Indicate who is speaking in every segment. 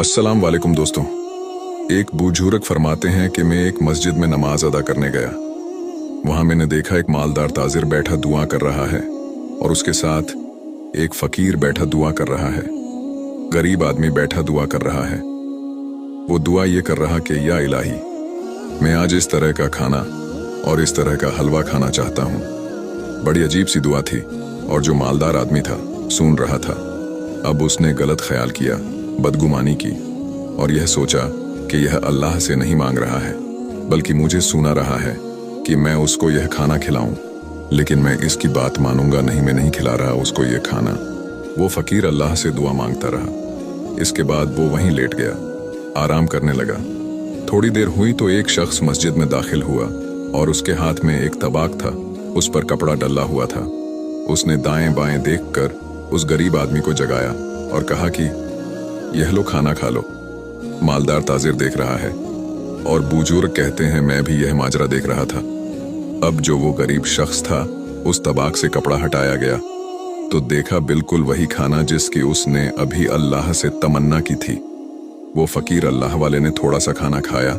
Speaker 1: अस्सलाम वालेकुम दोस्तों। एक बुजुर्ग फरमाते हैं कि मैं एक मस्जिद में नमाज अदा करने गया। वहां मैंने देखा एक मालदार ताजिर बैठा दुआ कर रहा है और उसके साथ एक फकीर बैठा दुआ कर रहा है। गरीब आदमी बैठा दुआ कर रहा है। वो दुआ ये कर रहा कि या इलाही, मैं आज इस तरह का खाना और इस तरह का हलवा खाना चाहता हूँ। बड़ी अजीब सी दुआ थी और जो मालदार आदमी था सुन रहा था। अब उसने गलत ख्याल किया, बदगुमानी की और यह सोचा कि यह अल्लाह से नहीं मांग रहा है बल्कि मुझे सुना रहा है कि मैं उसको यह खाना खिलाऊं। लेकिन मैं इसकी बात मानूंगा नहीं, मैं नहीं खिला रहा उसको यह खाना। वो फकीर अल्लाह से दुआ मांगता रहा। इसके बाद वो वहीं लेट गया, आराम करने लगा। थोड़ी देर हुई तो एक शख्स मस्जिद में दाखिल हुआ और उसके हाथ में एक तबाक था, उस पर कपड़ा डला हुआ था। उसने दाएं बाएं देखकर उस गरीब आदमी को जगाया और कहा कि यह लो, खाना खा लो। मालदार ताजिर देख रहा है और बुजुर्ग कहते हैं मैं भी यह माजरा देख रहा था। अब जो वो गरीब शख्स था उस तबाक से कपड़ा हटाया गया तो देखा बिल्कुल वही खाना जिसकी उसने अभी अल्लाह से तमन्ना की थी। वो फकीर अल्लाह वाले ने थोड़ा सा खाना खाया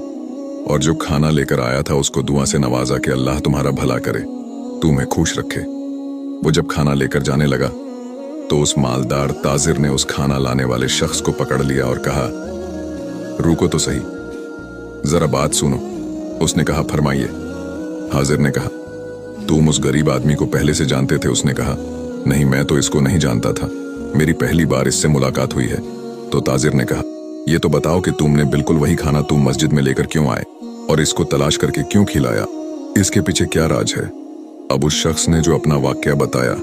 Speaker 1: और जो खाना लेकर आया था उसको दुआ से नवाजा कि अल्लाह तुम्हारा भला करे, तुम्हें खुश रखे। वो जब खाना लेकर जाने लगा तो उस मालदार ताजिर ने उस खाना लाने वाले शख्स को पकड़ लिया और कहा, रुको तो सही, जरा बात सुनो। उसने कहा, फरमाइए। हाजिर ने कहा, तुम उस गरीब आदमी को पहले से जानते थे? उसने कहा, नहीं, मैं तो इसको नहीं जानता था, मेरी पहली बार इससे मुलाकात हुई है। तो ताजिर ने कहा, ये तो बताओ कि तुमने बिल्कुल वही खाना तुम मस्जिद में लेकर क्यों आए और इसको तलाश करके क्यों खिलाया? इसके पीछे क्या राज है? अब उस शख्स ने जो अपना वाकया बताया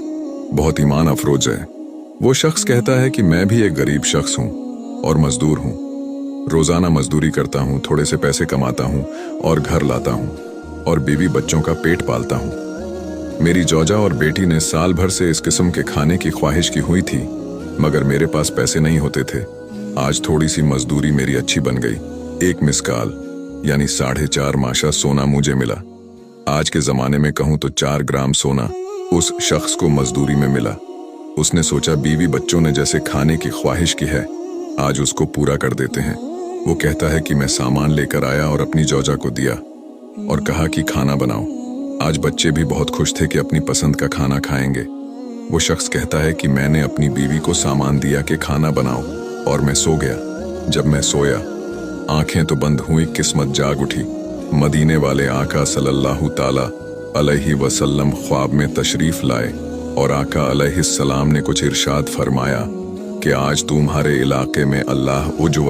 Speaker 1: बहुत ईमान अफरोज है। वो शख्स कहता है कि मैं भी एक गरीब शख्स हूँ और मजदूर हूँ। रोजाना मजदूरी करता हूँ, थोड़े से पैसे कमाता हूँ और घर लाता हूँ और बीवी बच्चों का पेट पालता हूँ। मेरी जौजा और बेटी ने साल भर से इस किस्म के खाने की ख्वाहिश की हुई थी मगर मेरे पास पैसे नहीं होते थे। आज थोड़ी सी मजदूरी मेरी अच्छी बन गई। एक मिसकाल यानी 4.5 माशा सोना मुझे मिला। आज के जमाने में कहूँ तो 4 ग्राम सोना उस शख्स को मजदूरी में मिला। उसने सोचा बीवी बच्चों ने जैसे खाने की ख्वाहिश की है आज उसको पूरा कर देते हैं। वो कहता है कि मैं सामान लेकर आया और अपनी जौजा को दिया और कहा कि खाना बनाओ। आज बच्चे भी बहुत खुश थे कि अपनी पसंद का खाना खाएंगे। वो शख्स कहता है कि मैंने अपनी बीवी को सामान दिया कि खाना बनाओ और मैं सो गया। जब मैं सोया आंखें तो बंद हुई, किस्मत जाग उठी। मदीने वाले आका सल्लल्लाहु ताला अलैहि वसल्लम ख्वाब में तशरीफ लाए और आका अलैहिस्सलाम ने कुछ इरशाद फरमाया कि आज तुम्हारे इलाके में अल्लाह उज्व